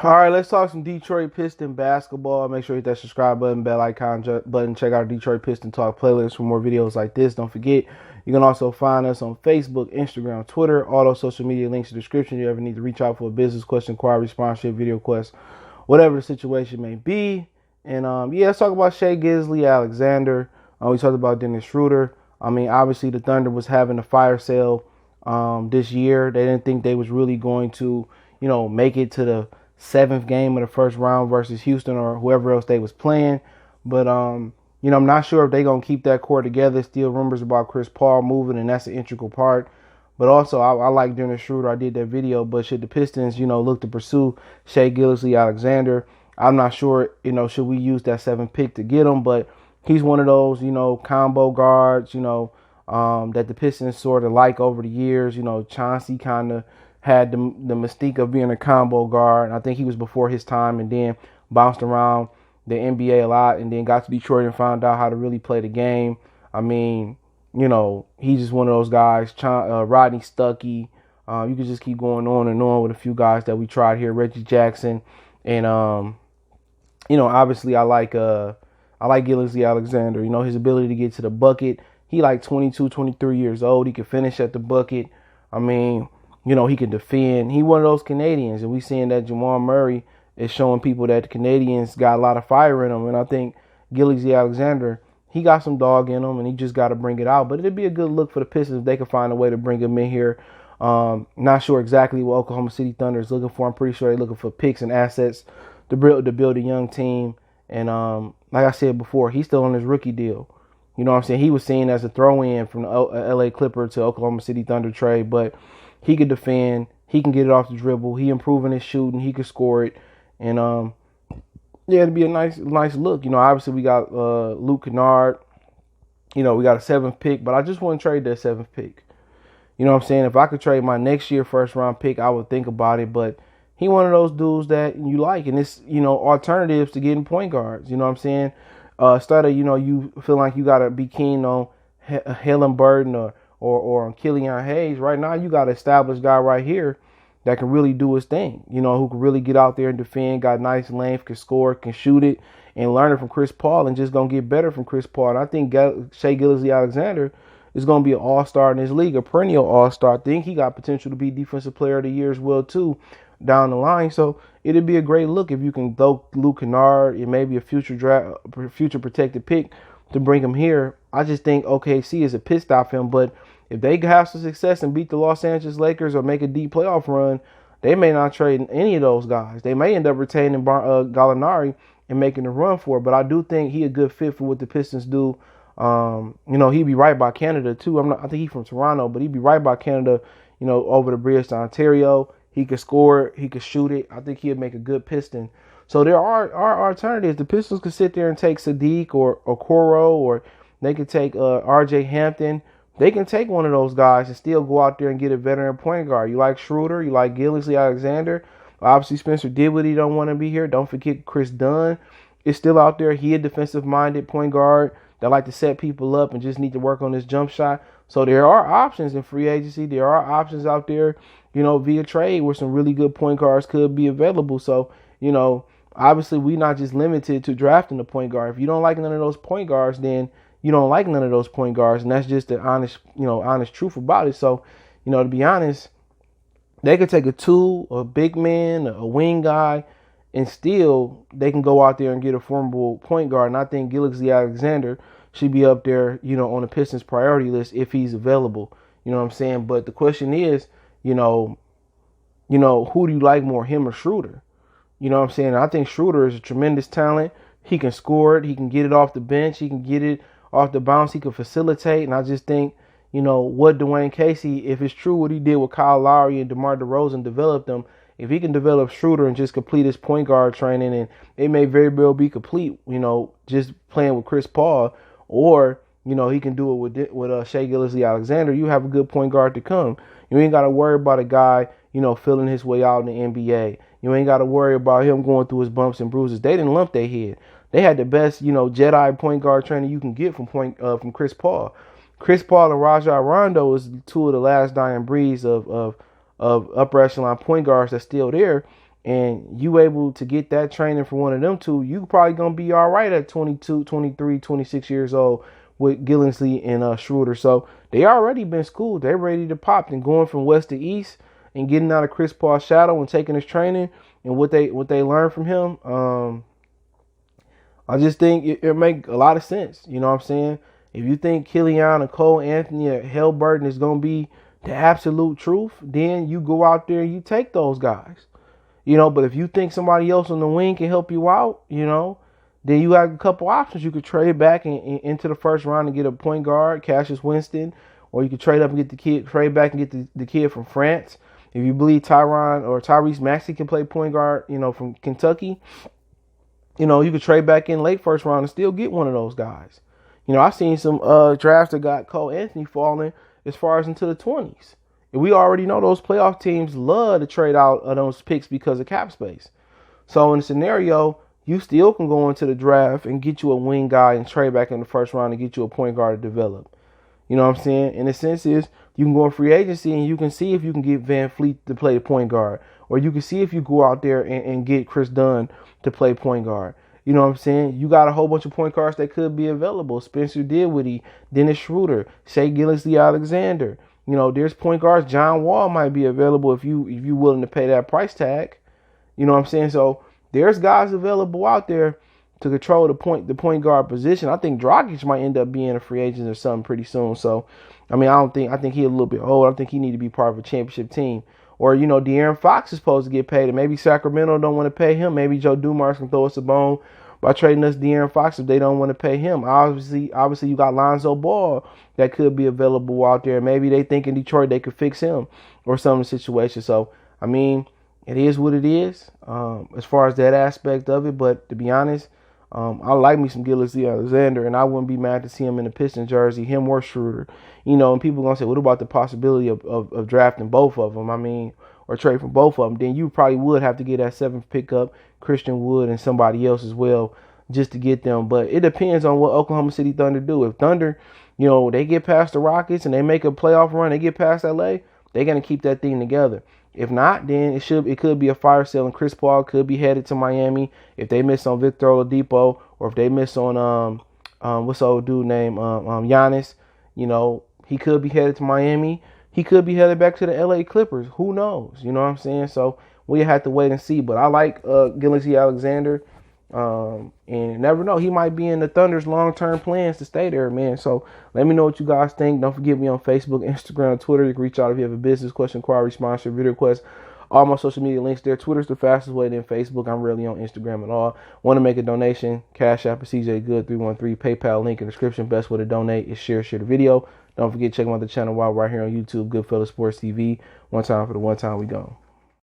All right, let's talk some Detroit Piston basketball. Make sure you hit that subscribe button, bell icon button. Check out our Detroit Piston Talk playlist for more videos like this. Don't forget, you can also find us on Facebook, Instagram, Twitter, all those social media links in the description. You ever need to reach out for a business question, inquiry, sponsorship, video quest, whatever the situation may be. And yeah, let's talk about Shai Gilgeous-Alexander. We talked about Dennis Schroeder. I mean, obviously the Thunder was having a fire sale this year. They didn't think they was really going to, make it to the seventh game of the first round versus Houston or whoever else they was playing. But I'm not sure if they're gonna keep that core together. Still rumors about Chris Paul moving, and that's an integral part. But also I like Dennis Schroeder. I did that video. But should the Pistons, look to pursue Shai Gilgeous-Alexander? I'm not sure, should we use that 7th pick to get him? But he's one of those, combo guards, that the Pistons sort of like over the years. Chauncey kind of had the mystique of being a combo guard. I think he was before his time and then bounced around the NBA a lot and then got to Detroit and found out how to really play the game. I mean, he's just one of those guys. Rodney Stuckey. You could just keep going on and on with a few guys that we tried here. Reggie Jackson. And, obviously I like Gilgeous-Alexander. His ability to get to the bucket. He like 22, 23 years old. He can finish at the bucket. I mean, he can defend. He one of those Canadians. And we seeing that Jamal Murray is showing people that the Canadians got a lot of fire in them. And I think Gilgeous-Alexander, he got some dog in him, and he just got to bring it out. But it'd be a good look for the Pistons if they could find a way to bring him in here. Not sure exactly what Oklahoma City Thunder is looking for. I'm pretty sure they're looking for picks and assets to build a young team. And like I said before, he's still on his rookie deal. You know what I'm saying? He was seen as a throw-in from the LA Clipper to Oklahoma City Thunder trade, but he could defend. He can get it off the dribble. He improving his shooting. He could score it. And, yeah, it'd be a nice look. Obviously we got Luke Kennard. We got a 7th pick, but I just want to trade that 7th pick. You know what I'm saying? If I could trade my next year first-round pick, I would think about it. But he one of those dudes that you like, and it's, alternatives to getting point guards. You know what I'm saying? Instead of, you feel like you got to be keen on Helen Burden or on Killian Hayes. Right now, you got an established guy right here that can really do his thing, who can really get out there and defend, got nice length, can score, can shoot it, and learn it from Chris Paul and just going to get better from Chris Paul. And I think Shai Gilgeous-Alexander is going to be an all-star in this league, a perennial all-star. I think he got potential to be Defensive Player of the Year as well, too, down the line. So it'd be a great look if you can throw Luke Kennard and maybe a future protected pick to bring him here. I just think OKC is a pissed off him, but if they have some success and beat the Los Angeles Lakers or make a deep playoff run, they may not trade any of those guys. They may end up retaining Gallinari and making a run for it. But I do think he a good fit for what the Pistons do. He'd be right by Canada too. I think he's from Toronto, but he'd be right by Canada. Over the bridge to Ontario. He could score it. He could shoot it. I think he'd make a good Piston. So there are alternatives. The Pistons could sit there and take Sadiq or Okoro, or they could take R.J. Hampton. They can take one of those guys and still go out there and get a veteran point guard. You like Schroeder. You like Gilgeous-Alexander. Obviously, Spencer Dinwiddie don't want to be here. Don't forget Chris Dunn is still out there. He a defensive-minded point guard that like to set people up and just need to work on his jump shot. So there are options in free agency. There are options out there, via trade where some really good point guards could be available. So, obviously we're not just limited to drafting a point guard. If you don't like none of those point guards, then you don't like none of those point guards. And that's just the honest truth about it. So, to be honest, they could take a 2, a big man, a wing guy, and still they can go out there and get a formidable point guard. And I think Gilgeous-Alexander should be up there, on the Pistons priority list if he's available. You know what I'm saying? But the question is, who do you like more, him or Schroeder? You know what I'm saying? I think Schroeder is a tremendous talent. He can score it. He can get it off the bench. He can get it off the bounce. He can facilitate. And I just think, what Dwayne Casey, if it's true what he did with Kyle Lowry and DeMar DeRozan, developed them, if he can develop Schroeder and just complete his point guard training, and it may very well be complete, just playing with Chris Paul, or, he can do it with Shai Gilgeous-Alexander, you have a good point guard to come. You ain't got to worry about a guy, filling his way out in the NBA. You ain't got to worry about him going through his bumps and bruises. They didn't lump their head. They had the best, Jedi point guard training you can get from Chris Paul. Chris Paul and Rajon Rondo is 2 of the last dying breeds of upper echelon point guards that's still there. and you able to get that training from one of them two, you probably going to be all right at 22, 23, 26 years old with Gilgeous and Schroeder. So they already been schooled. They're ready to pop. And going from west to east and getting out of Chris Paul's shadow and taking his training and what they learned from him, I just think it make a lot of sense. You know what I'm saying? If you think Killian or Cole Anthony or Halliburton is going to be the absolute truth, then you go out there and you take those guys. You know, but if you think somebody else on the wing can help you out, you know, then you have a couple options. You could trade back into the first round and get a point guard, Cassius Winston, or you could trade up and get the kid, trade back and get the kid from France. If you believe Tyron or Tyrese Maxey can play point guard, you know, from Kentucky, you know, you could trade back in late first round and still get one of those guys. You know, I've seen some drafts that got Cole Anthony falling as far as into the 20s. And we already know those playoff teams love to trade out of those picks because of cap space. So in a scenario, you still can go into the draft and get you a wing guy and trade back in the first round and get you a point guard to develop. You know what I'm saying? And the sense is you can go in free agency and you can see if you can get Van Fleet to play the point guard. Or you can see if you go out there and get Chris Dunn to play point guard. You know what I'm saying? You got a whole bunch of point guards that could be available. Spencer Dinwiddie, Dennis Schroeder, Shai Gilgeous-Alexander. You know, there's point guards. John Wall might be available if you willing to pay that price tag. You know what I'm saying? So there's guys available out there to control the point guard position. I think Dragic might end up being a free agent or something pretty soon. So, I mean, I think he's a little bit old. I think he need to be part of a championship team. Or, you know, De'Aaron Fox is supposed to get paid, and maybe Sacramento don't want to pay him. Maybe Joe Dumars can throw us a bone by trading us De'Aaron Fox if they don't want to pay him. Obviously, you got Lonzo Ball that could be available out there. Maybe they think in Detroit they could fix him or some situation. So, I mean, it is what it is as far as that aspect of it. But to be honest, I like me some Gilgeous-Alexander, and I wouldn't be mad to see him in the Pistons jersey, him or Schroeder. You know, and people are going to say, what about the possibility of drafting both of them? I mean, or trade for both of them. Then you probably would have to get that 7th pickup, Christian Wood, and somebody else as well just to get them. But it depends on what Oklahoma City Thunder do. If Thunder, you know, they get past the Rockets and they make a playoff run, they get past LA, they're going to keep that thing together. If not, then it could be a fire sale, and Chris Paul could be headed to Miami if they miss on Victor Oladipo, or if they miss on what's the old dude named Giannis. You know, he could be headed to Miami. He could be headed back to the LA Clippers. Who knows? You know what I'm saying? So we have to wait and see. But I like Gilgeous-Alexander. And you never know, he might be in the Thunder's long-term plans to stay there, man. So let me know what you guys think. Don't forget me on Facebook, Instagram, Twitter. You can reach out if you have a business question, inquiry, sponsor, video request. All my social media links there. Twitter's the fastest way than Facebook. I'm rarely on Instagram at all. Want to make a donation? Cash App is CJ Good 313. PayPal link in the description. Best way to donate is share the video. Don't forget to check out the channel while we're right here on YouTube, Goodfellas Sports TV. One time for the one time we gone.